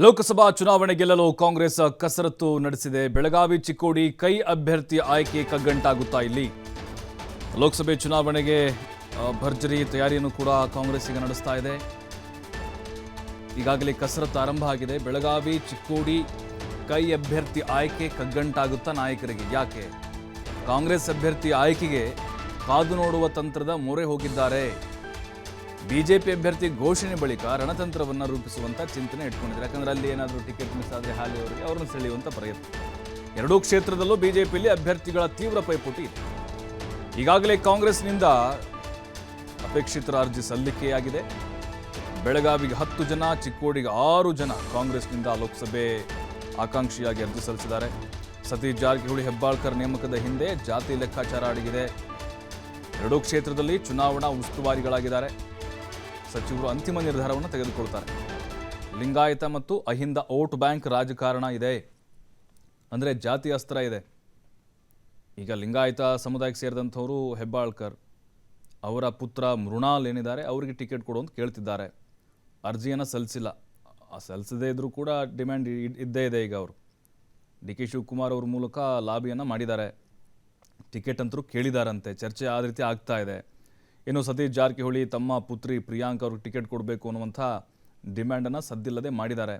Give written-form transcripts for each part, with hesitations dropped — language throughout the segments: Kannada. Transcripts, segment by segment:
ಲೋಕಸಭಾ ಚುನಾವಣೆ ಗೆಲ್ಲಲು ಕಾಂಗ್ರೆಸ್ ಕಸರತ್ತು ನಡೆಸಿದೆ. ಬೆಳಗಾವಿ ಚಿಕ್ಕೋಡಿ ಕೈ ಅಭ್ಯರ್ಥಿ ಆಯ್ಕೆ ಕಗ್ಗಂಟಾಗುತ್ತಾ ಇಲ್ಲಿ. ಲೋಕಸಭೆ ಚುನಾವಣೆಗೆ ಭರ್ಜರಿ ತಯಾರಿಯನ್ನು ಕೂಡ ಕಾಂಗ್ರೆಸ್ ಈಗ ನಡೆಸ್ತಾ ಇದೆ. ಈಗಾಗಲೇ ಕಸರತ್ತು ಆರಂಭ ಆಗಿದೆ. ಬೆಳಗಾವಿ ಚಿಕ್ಕೋಡಿ ಕೈ ಅಭ್ಯರ್ಥಿ ಆಯ್ಕೆ ಕಗ್ಗಂಟಾಗುತ್ತಾ ನಾಯಕರಿಗೆ. ಯಾಕೆ? ಕಾಂಗ್ರೆಸ್ ಅಭ್ಯರ್ಥಿ ಆಯ್ಕೆಗೆ ಕಾದು ನೋಡುವ ತಂತ್ರದ ಮೊರೆ ಹೋಗಿದ್ದಾರೆ. ಬಿಜೆಪಿ ಅಭ್ಯರ್ಥಿ ಘೋಷಣೆ ಬಳಿಕ ರಣತಂತ್ರವನ್ನು ರೂಪಿಸುವಂತ ಚಿಂತನೆ ಇಟ್ಕೊಂಡಿದ್ದಾರೆ. ಯಾಕಂದ್ರೆ ಅಲ್ಲಿ ಏನಾದರೂ ಟಿಕೆಟ್ ಮಿಸ್ ಆದರೆ ಹಾಲಿ ಅವರಿಗೆ ಅವರನ್ನು ಸೆಳೆಯುವಂತ ಪ್ರಯತ್ನ. ಎರಡೂ ಕ್ಷೇತ್ರದಲ್ಲೂ ಬಿಜೆಪಿಯಲ್ಲಿ ಅಭ್ಯರ್ಥಿಗಳ ತೀವ್ರ ಪೈಪೋಟಿ ಇದೆ. ಈಗಾಗಲೇ ಕಾಂಗ್ರೆಸ್ನಿಂದ ಅಪೇಕ್ಷಿತರ ಅರ್ಜಿ ಸಲ್ಲಿಕೆಯಾಗಿದೆ. ಬೆಳಗಾವಿಗೆ 10 ಜನ, ಚಿಕ್ಕೋಡಿಗೆ 6 ಜನ ಕಾಂಗ್ರೆಸ್ನಿಂದ ಲೋಕಸಭೆ ಆಕಾಂಕ್ಷಿಯಾಗಿ ಅರ್ಜಿ ಸಲ್ಲಿಸಿದ್ದಾರೆ. ಸತೀಶ್ ಜಾರಕಿಹೊಳಿ ಹೆಬ್ಬಾಳ್ಕರ್ ನೇಮಕದ ಹಿಂದೆ ಜಾತಿ ಲೆಕ್ಕಾಚಾರ ಅಡಗಿದೆ. ಎರಡೂ ಕ್ಷೇತ್ರದಲ್ಲಿ ಚುನಾವಣಾ ಉಸ್ತುವಾರಿಗಳಾಗಿದ್ದಾರೆ. ಸಚಿವರು ಅಂತಿಮ ನಿರ್ಧಾರವನ್ನು ತೆಗೆದುಕೊಳ್ತಾರೆ. ಲಿಂಗಾಯತ ಮತ್ತು ಅಹಿಂದ ವೋಟ್ ಬ್ಯಾಂಕ್ ರಾಜಕಾರಣ ಇದೆ, ಅಂದರೆ ಜಾತಿ ಅಸ್ತ್ರ ಇದೆ. ಈಗ ಲಿಂಗಾಯತ ಸಮುದಾಯಕ್ಕೆ ಸೇರಿದಂಥವರು ಹೆಬ್ಬಾಳ್ಕರ್, ಅವರ ಪುತ್ರ ಮೃಣಾಲ್ ಏನಿದ್ದಾರೆ ಅವರಿಗೆ ಟಿಕೆಟ್ ಕೊಡು ಅಂತ ಕೇಳ್ತಿದ್ದಾರೆ. ಅರ್ಜಿಯನ್ನು ಸಲ್ಲಿಸಿಲ್ಲ. ಸಲ್ಲಿಸದೇ ಇದ್ರೂ ಕೂಡ ಡಿಮ್ಯಾಂಡ್ ಇದ್ದೇ ಇದೆ. ಈಗ ಅವರು ಡಿ ಕೆ ಶಿವಕುಮಾರ್ ಅವ್ರ ಮೂಲಕ ಲಾಬಿಯನ್ನು ಮಾಡಿದ್ದಾರೆ. ಟಿಕೆಟ್ ಅಂತರೂ ಕೇಳಿದಾರಂತೆ. ಚರ್ಚೆ ಆ ರೀತಿ ಆಗ್ತಾ ಇದೆ. ಇನ್ನು ಸತೀಶ್ ಜಾರಕಿಹೊಳಿ ತಮ್ಮ ಪುತ್ರಿ ಪ್ರಿಯಾಂಕ್ ಅವ್ರಿಗೆ ಟಿಕೆಟ್ ಕೊಡಬೇಕು ಅನ್ನುವಂಥ ಡಿಮ್ಯಾಂಡನ್ನು ಸದ್ದಿಲ್ಲದೆ ಮಾಡಿದ್ದಾರೆ.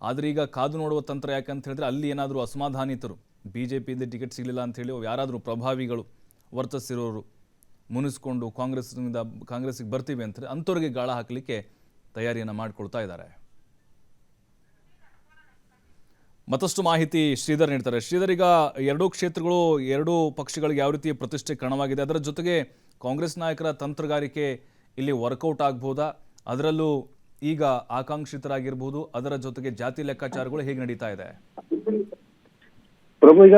ಆದರೆ ಈಗ ಕಾದು ನೋಡುವ ತಂತ್ರ. ಯಾಕಂತ ಹೇಳಿದ್ರೆ ಅಲ್ಲಿ ಏನಾದರೂ ಅಸಮಾಧಾನಿತರು, ಬಿ ಜೆ ಪಿಯಿಂದ ಟಿಕೆಟ್ ಸಿಗಲಿಲ್ಲ ಅಂಥೇಳಿ ಯಾರಾದರೂ ಪ್ರಭಾವಿಗಳು ವರ್ತಿಸಿರೋರು ಮುನಿಸ್ಕೊಂಡು ಕಾಂಗ್ರೆಸ್ಸಿಗೆ ಬರ್ತೀವಿ ಅಂತಾರೆ, ಅಂಥವ್ರಿಗೆ ಗಾಳ ಹಾಕಲಿಕ್ಕೆ ತಯಾರಿಯನ್ನು ಮಾಡಿಕೊಳ್ತಾ ಇದ್ದಾರೆ. ಮತ್ತಷ್ಟು ಮಾಹಿತಿ ಶ್ರೀಧರ್ ನೀಡ್ತಾರೆ. ಶ್ರೀಧರ್, ಈಗ ಎರಡೂ ಕ್ಷೇತ್ರಗಳು ಎರಡೂ ಪಕ್ಷಗಳಿಗೆ ಯಾವ ರೀತಿ ಪ್ರತಿಷ್ಠೆ ಕಾರಣವಾಗಿದೆ, ಅದರ ಜೊತೆಗೆ ಕಾಂಗ್ರೆಸ್ ನಾಯಕರ ತಂತ್ರಗಾರಿಕೆ ಇಲ್ಲಿ ವರ್ಕೌಟ್ ಆಗ್ಬೋದಾ? ಅದರಲ್ಲೂ ಈಗ ಆಕಾಂಕ್ಷಿತರಾಗಿರ್ಬೋದು, ಅದರ ಜೊತೆಗೆ ಜಾತಿ ಲೆಕ್ಕಾಚಾರಗಳು ಹೇಗೆ ನಡೀತಾ ಇದೆ? ಪ್ರಭು, ಈಗ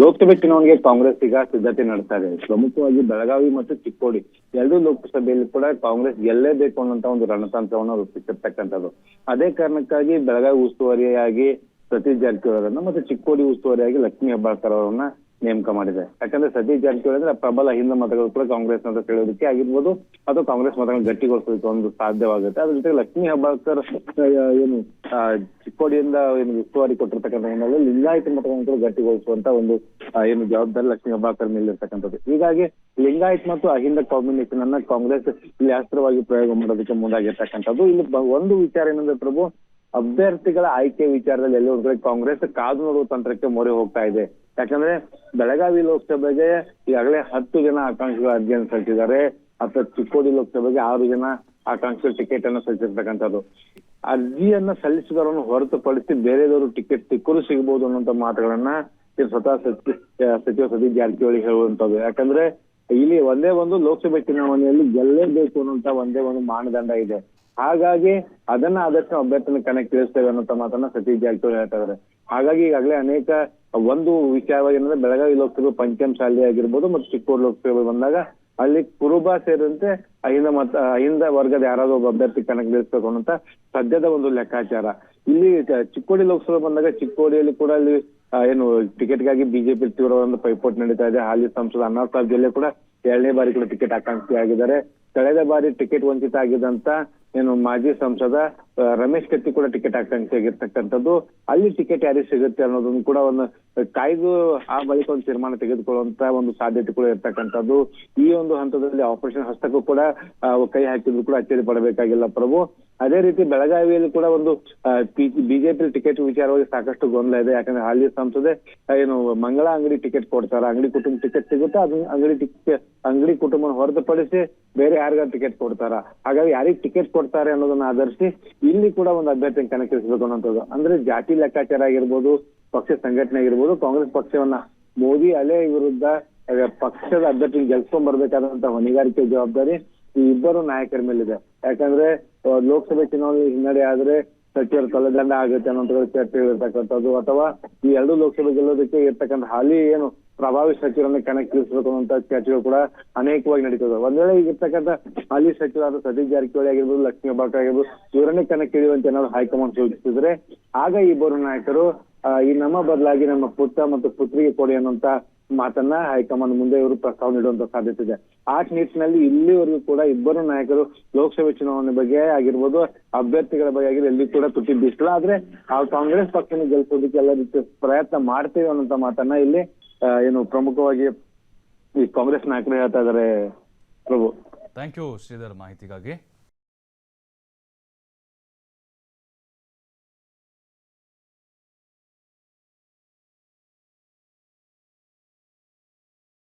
ಲೋಕಸಭೆ ಚುನಾವಣೆಗೆ ಕಾಂಗ್ರೆಸ್ ಈಗ ಸಿದ್ಧತೆ ನಡೆಸ್ತಾ ಇದೆ. ಪ್ರಮುಖವಾಗಿ ಬೆಳಗಾವಿ ಮತ್ತು ಚಿಕ್ಕೋಡಿ ಎರಡೂ ಲೋಕಸಭೆಯಲ್ಲಿ ಕೂಡ ಕಾಂಗ್ರೆಸ್ ಗೆಲ್ಲೇಬೇಕು ಅನ್ನೋಂತ ಒಂದು ರಣತಂತ್ರವನ್ನು ರೂಪಿಸಿರ್ತಕ್ಕಂಥದ್ದು. ಅದೇ ಕಾರಣಕ್ಕಾಗಿ ಬೆಳಗಾವಿ ಉಸ್ತುವಾರಿಯಾಗಿ ಸತೀಶ್ ಜಾರಕಿಹೊಳಿ ಅವರನ್ನ ಮತ್ತು ಚಿಕ್ಕೋಡಿ ಉಸ್ತುವಾರಿಯಾಗಿ ಲಕ್ಷ್ಮೀ ಹೆಬ್ಬಾಳ್ಕರ್ ಅವರನ್ನ ನೇಮಕ ಮಾಡಿದೆ. ಯಾಕಂದ್ರೆ ಸತೀಶ್ ಜಾರಕಿಹೊಳಿ ಅಂದ್ರೆ ಪ್ರಬಲ ಹಿಂದ ಮತಗಳು ಕೂಡ ಕಾಂಗ್ರೆಸ್ ಅಂತ ಸೆಳೆಯೋದಕ್ಕೆ ಆಗಿರ್ಬೋದು, ಅಥವಾ ಕಾಂಗ್ರೆಸ್ ಮತಗಳನ್ನು ಗಟ್ಟಿಗೊಳಿಸೋದಕ್ಕೆ ಒಂದು ಸಾಧ್ಯವಾಗುತ್ತೆ. ಅದ್ರ ಜೊತೆಗೆ ಲಕ್ಷ್ಮೀ ಹೆಬ್ಬಾಳ್ಕರ್ ಏನು ಚಿಕ್ಕೋಡಿಯಿಂದ ಏನು ಉಸ್ತುವಾರಿ ಕೊಟ್ಟಿರ್ತಕ್ಕಂಥ ಹಿನ್ನೆಲೆಯಲ್ಲಿ ಲಿಂಗಾಯತ ಮತಗಳನ್ನು ಕೂಡ ಗಟ್ಟಿಗೊಳಿಸುವಂತ ಒಂದು ಏನು ಜವಾಬ್ದಾರಿ ಲಕ್ಷ್ಮೀ ಹೆಬ್ಬಾಳ್ಕರ್ ಮೇಲೆ ಇರ್ತಕ್ಕಂಥದ್ದು. ಹೀಗಾಗಿ ಲಿಂಗಾಯತ್ ಮತ್ತು ಅಹಿಂದ ಕಾಂಬಿನೇಷನ್ ಅನ್ನ ಕಾಂಗ್ರೆಸ್ ಇಲ್ಲಿ ಅಸ್ತ್ರವಾಗಿ ಪ್ರಯೋಗ ಮಾಡೋದಕ್ಕೆ ಮುಂದಾಗಿರ್ತಕ್ಕಂಥದ್ದು. ಇಲ್ಲಿ ಒಂದು ವಿಚಾರ ಏನಂದ್ರೆ ಪ್ರಭು, ಅಭ್ಯರ್ಥಿಗಳ ಆಯ್ಕೆ ವಿಚಾರದಲ್ಲಿ ಎಲ್ಲಿ ಒಂದು ಕಡೆ ಕಾಂಗ್ರೆಸ್ ಕಾದು ನೋಡುವ ತಂತ್ರಕ್ಕೆ ಮೊರೆ ಹೋಗ್ತಾ ಇದೆ. ಯಾಕಂದ್ರೆ ಬೆಳಗಾವಿ ಲೋಕಸಭೆಗೆ ಈಗಾಗಲೇ 10 ಜನ ಆಕಾಂಕ್ಷಿಗಳ ಅರ್ಜಿಯನ್ನು ಸಲ್ಲಿಸಿದ್ದಾರೆ. ಅಥವಾ ಚಿಕ್ಕೋಡಿ ಲೋಕಸಭೆಗೆ 6 ಜನ ಆಕಾಂಕ್ಷಿಗಳ ಟಿಕೆಟ್ ಅನ್ನು ಸಲ್ಲಿಸಿರ್ತಕ್ಕಂಥದ್ದು. ಅರ್ಜಿಯನ್ನ ಸಲ್ಲಿಸಿದವರನ್ನು ಹೊರತುಪಡಿಸಿ ಬೇರೆದವರು ಟಿಕೆಟ್ ಸಿಕ್ಕರು ಸಿಗಬಹುದು ಅನ್ನುವಂತ ಮಾತುಗಳನ್ನ ಸ್ವತಃ ಸಚಿವ ಸತೀಶ್ ಜಾರಕಿಹೊಳಿ ಹೇಳುವಂತದ್ದು. ಯಾಕಂದ್ರೆ ಇಲ್ಲಿ ಒಂದೇ ಒಂದು ಲೋಕಸಭೆ ಚುನಾವಣೆಯಲ್ಲಿ ಗೆಲ್ಲೇಬೇಕು ಅನ್ನುವಂತ ಒಂದೇ ಒಂದು ಮಾನದಂಡ ಇದೆ. ಹಾಗಾಗಿ ಅದನ್ನ ಆದಷ್ಟು ಅಭ್ಯರ್ಥಿನ ಕಣಕ್ಕೆ ಇಳಿಸ್ತೇವೆ ಅನ್ನೋ ಮಾತನ್ನ ಸತೀಶ್ ಜಾರಕಿಹೊಳಿ ಹೇಳ್ತಾ ಇದ್ದಾರೆ. ಹಾಗಾಗಿ ಈಗಾಗಲೇ ಅನೇಕ ಒಂದು ವಿಚಾರವಾಗಿ ಏನಂದ್ರೆ ಬೆಳಗಾವಿ ಲೋಕಸಭೆ ಪಂಚಮ ಶಾಲೆ ಆಗಿರ್ಬೋದು ಮತ್ತು ಚಿಕ್ಕೋಡಿ ಲೋಕಸಭೆ ಬಂದಾಗ ಅಲ್ಲಿ ಕುರುಬ ಸೇರಿದಂತೆ ಅಹಿಂದ ವರ್ಗದ ಯಾರಾದ್ರೂ ಒಬ್ಬ ಅಭ್ಯರ್ಥಿ ಕಣಕ್ಕೆ ಇಳಿಸ್ಬೇಕು ಅನ್ನೋಂತ ಸದ್ಯದ ಒಂದು ಲೆಕ್ಕಾಚಾರ. ಇಲ್ಲಿ ಚಿಕ್ಕೋಡಿ ಲೋಕಸಭೆ ಬಂದಾಗ ಚಿಕ್ಕೋಡಿಯಲ್ಲಿ ಕೂಡ ಅಲ್ಲಿ ಏನು ಟಿಕೆಟ್ಗಾಗಿ ಬಿಜೆಪಿ ತೀವ್ರವಾದ ಪೈಪೋಟಿ ನಡೀತಾ ಇದೆ. ಹಾಲಿ ಸಂಸದ ಅಣ್ಣಾಸಾಹೇಬ್ ಜೊಲ್ಲೆ ಕೂಡ 2ನೇ ಬಾರಿ ಕೂಡ ಟಿಕೆಟ್ ಆಕಾಂಕ್ಷಿ ಆಗಿದ್ದಾರೆ. ಕಳೆದ ಬಾರಿ ಟಿಕೆಟ್ ವಂಚಿತ ಆಗಿದ್ದಂತ ಏನು ಮಾಜಿ ಸಂಸದ ರಮೇಶ್ ಕತ್ತಿ ಕೂಡ ಟಿಕೆಟ್ ಆಕಾಂಕ್ಷಿ ಆಗಿರ್ತಕ್ಕಂಥದ್ದು. ಅಲ್ಲಿ ಟಿಕೆಟ್ ಯಾರಿಗೆ ಸಿಗುತ್ತೆ ಅನ್ನೋದನ್ನು ಕೂಡ ಒಂದು ಕಾಯ್ದು ಆ ಬಳಿಕ ಒಂದು ತೀರ್ಮಾನ ತೆಗೆದುಕೊಳ್ಳುವಂತ ಒಂದು ಸಾಧ್ಯತೆ ಕೂಡ ಇರ್ತಕ್ಕಂಥದ್ದು. ಈ ಒಂದು ಹಂತದಲ್ಲಿ ಆಪರೇಷನ್ ಹಸ್ತಕ್ಕೂ ಕೂಡ ಕೈ ಹಾಕಿದ್ರು ಕೂಡ ಅಚ್ಚರಿ ಪಡಬೇಕಾಗಿಲ್ಲ ಪ್ರಭು. ಅದೇ ರೀತಿ ಬೆಳಗಾವಿಯಲ್ಲಿ ಕೂಡ ಒಂದು ಬಿಜೆಪಿ ಟಿಕೆಟ್ ವಿಚಾರವಾಗಿ ಸಾಕಷ್ಟು ಗೊಂದಲ ಇದೆ. ಯಾಕಂದ್ರೆ ಹಾಲಿ ಸಂಸದೆ ಏನು ಮಂಗಳ ಅಂಗಡಿ ಟಿಕೆಟ್ ಕೊಡ್ತಾರ, ಅಂಗಡಿ ಕುಟುಂಬ ಟಿಕೆಟ್ ಸಿಗುತ್ತೆ, ಅದು ಅಂಗಡಿ ಕುಟುಂಬನ ಹೊರತುಪಡಿಸಿ ಬೇರೆ ಯಾರಿಗಾರು ಟಿಕೆಟ್ ಕೊಡ್ತಾರ. ಹಾಗಾಗಿ ಯಾರಿಗೆ ಟಿಕೆಟ್ ಕೊಡ್ತಾರೆ ಅನ್ನೋದನ್ನ ಆಧರಿಸಿ ಇಲ್ಲಿ ಕೂಡ ಒಂದು ಅಭ್ಯರ್ಥಿ ಕಣಕ್ಕಿಳಿಸಬೇಕು ಅನ್ನೋಂಥದ್ದು. ಅಂದ್ರೆ ಜಾತಿ ಲೆಕ್ಕಾಚಾರ ಆಗಿರ್ಬೋದು, ಪಕ್ಷ ಸಂಘಟನೆ ಆಗಿರ್ಬೋದು, ಕಾಂಗ್ರೆಸ್ ಪಕ್ಷವನ್ನ ಮೋದಿ ಅಲೆ ವಿರುದ್ಧ ಪಕ್ಷದ ಅಭ್ಯರ್ಥಿ ಗೆಲ್ಸ್ಕೊಂಡ್ ಬರ್ಬೇಕಾದಂತ ಹೊಣೆಗಾರಿಕೆ ಜವಾಬ್ದಾರಿ ಈ ಇಬ್ಬರು ನಾಯಕರ ಮೇಲಿದೆ. ಯಾಕಂದ್ರೆ ಲೋಕಸಭೆ ಚುನಾವಣೆ ಹಿನ್ನಡೆ ಆದ್ರೆ ಸಚಿವರ ತಲೆದಂಡ ಆಗುತ್ತೆ ಅನ್ನೋ ಚರ್ಚೆ ಇರ್ತಕ್ಕಂಥದ್ದು, ಅಥವಾ ಈ ಎರಡು ಲೋಕಸಭೆ ಗೆಲ್ಲೋದಕ್ಕೆ ಇರ್ತಕ್ಕಂಥ ಹಾಲಿ ಏನು ಪ್ರಭಾವಿ ಸಚಿವರನ್ನ ಕಣಕ್ಕಿಳಿಸಬೇಕು ಅನ್ನುವಂತ ಚರ್ಚೆಗಳು ಕೂಡ ಅನೇಕವಾಗಿ ನಡೀತದೆ. ಒಂದ್ ವೇಳೆ ಈಗಿರ್ತಕ್ಕಂಥ ಹಾಲಿ ಸಚಿವರಾದ ಸತೀಶ್ ಜಾರಕಿಹೊಳಿ ಆಗಿರ್ಬೋದು, ಲಕ್ಷ್ಮೀ ಹೆಬ್ಬಾಳ್ಕರ್ ಆಗಿರ್ಬೋದು, ಇವರನ್ನೇ ಕಣಕ್ಕಿಳಿಯುವಂತೆ ಏನಾದ್ರು ಹೈಕಮಾಂಡ್ ಸೂಚಿಸಿದ್ರೆ ಆಗ ಇಬ್ಬರು ನಾಯಕರು ಈ ನಮ್ಮ ಬದಲಾಗಿ ನಮ್ಮ ಪುತ್ರ ಮತ್ತು ಪುತ್ರಿಗೆ ಕೊಡಿ ಅನ್ನುವಂತ ಮಾತನ್ನ ಹೈಕಮಾಂಡ್ ಮುಂದೆ ಇವರು ಪ್ರಸ್ತಾವ ನೀಡುವಂತ ಸಾಧ್ಯತೆ ಇದೆ. ಆ ನಿಟ್ಟಿನಲ್ಲಿ ಇಲ್ಲಿವರೆಗೂ ಕೂಡ ಇಬ್ಬರು ನಾಯಕರು ಲೋಕಸಭೆ ಚುನಾವಣೆ ಬಗ್ಗೆ ಆಗಿರ್ಬೋದು, ಅಭ್ಯರ್ಥಿಗಳ ಬಗ್ಗೆ ಆಗಿರೋ ಎಲ್ಲಿ ಕೂಡ ತುಟಿ ಬೀಸಿಲ್ಲ. ಆದ್ರೆ ಆ ಕಾಂಗ್ರೆಸ್ ಪಕ್ಷನ ಗೆಲ್ಸೋದಕ್ಕೆ ಎಲ್ಲ ರೀತಿಯ ಪ್ರಯತ್ನ ಮಾಡ್ತೇವೆ ಅನ್ನೋಂತ ಮಾತನ್ನ ಇಲ್ಲಿ ಏನು ಪ್ರಮುಖವಾಗಿ ಈ ಕಾಂಗ್ರೆಸ್ ನಾಯಕರು ಹೇಳ್ತಾ ಇದಾರೆ. ಪ್ರಭು, ಥ್ಯಾಂಕ್ ಯು ಶ್ರೀಧರ್ ಮಾಹಿತಿಗಾಗಿ.